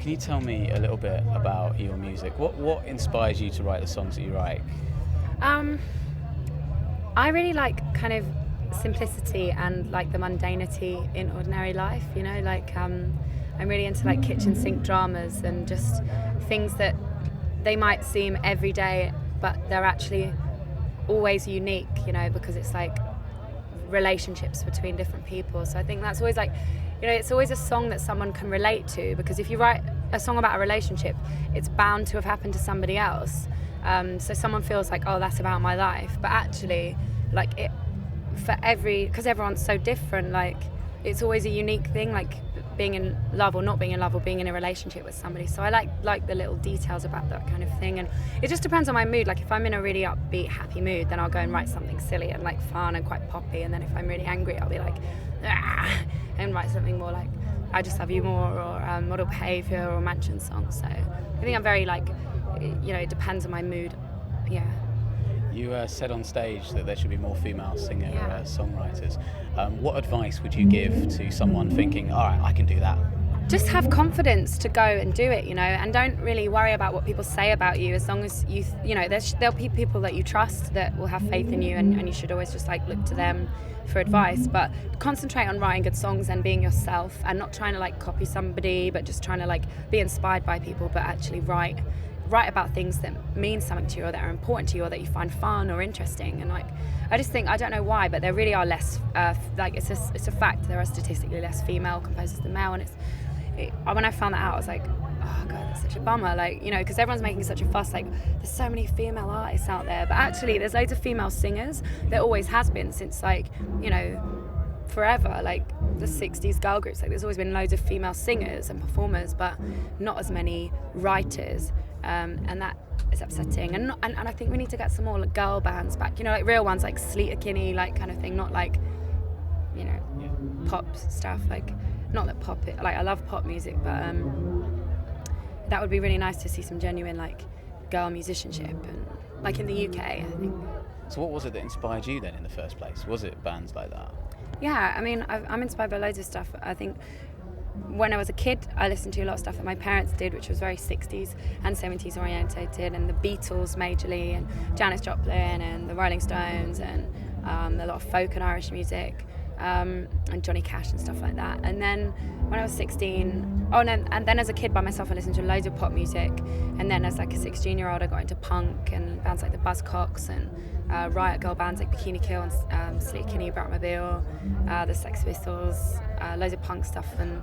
Can you tell me a little bit about your music? What inspires you to write the songs that you write? I really like kind of simplicity and like the mundanity in ordinary life, I'm really into like kitchen sink dramas and just things that they might seem everyday but they're actually always unique, because it's like relationships between different people. So I think that's always like, it's always a song that someone can relate to, because if you write a song about a relationship, it's bound to have happened to somebody else. So someone feels like, oh, that's about my life, but actually, like it, because everyone's so different, like it's always a unique thing, like being in love or not being in love or being in a relationship with somebody. So I like the little details about that kind of thing, and it just depends on my mood. Like if I'm in a really upbeat, happy mood, then I'll go and write something silly and like fun and quite poppy, and then if I'm really angry, I'll be like, and write something more like I Just Love You More or Model Behaviour or Mansion Song. So I think I'm very like, it depends on my mood. Yeah. You said on stage that there should be more female Yeah. songwriters. What advice would you give to someone thinking, all right, I can do that? Just have confidence to go and do it, and don't really worry about what people say about you, as long as there'll be people that you trust that will have faith in you, and you should always just like look to them for advice. But concentrate on writing good songs and being yourself, and not trying to like copy somebody, but just trying to like be inspired by people, but actually write about things that mean something to you or that are important to you or that you find fun or interesting. And like I just think, I don't know why, but there really are less it's a fact, there are statistically less female composers than male. And when I found that out, I was like, oh god, that's such a bummer, like, because everyone's making such a fuss, like there's so many female artists out there, but actually there's loads of female singers. There always has been, since like forever, like the 60s girl groups, like there's always been loads of female singers and performers, but not as many writers, and that is upsetting. And I think we need to get some more like girl bands back, like real ones, like Sleater Kinney, like kind of thing, not like pop stuff. Like, not that pop it, like I love pop music, but that would be really nice to see some genuine like girl musicianship, and like in the UK, I think. So what was it that inspired you then in the first place? Was it bands like that? Yeah, I mean, I'm inspired by loads of stuff. I think when I was a kid, I listened to a lot of stuff that my parents did, which was very 60s and 70s orientated, and the Beatles majorly, and Janis Joplin and the Rolling Stones, and a lot of folk and Irish music, and Johnny Cash and stuff like that. And then when I was 16, and then as a kid by myself, I listened to loads of pop music. And then as like a 16-year-old, I got into punk and bands like the Buzzcocks and Riot Girl bands like Bikini Kill and Sleater Kinney, Bratmobile, the Sex Pistols, loads of punk stuff, and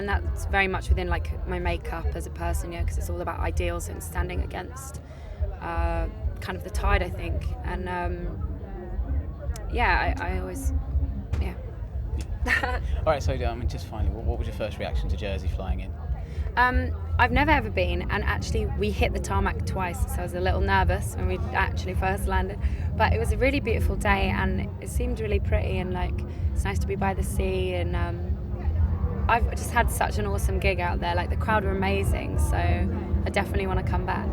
that's very much within like my makeup as a person, because it's all about ideals and standing against kind of the tide, I think. And I always, yeah. All right, so just finally, what was your first reaction to Jersey flying in? I've never ever been, and actually we hit the tarmac twice, so I was a little nervous when we actually first landed, but it was a really beautiful day and it seemed really pretty, and like it's nice to be by the sea, and I've just had such an awesome gig out there. Like the crowd were amazing, so I definitely want to come back.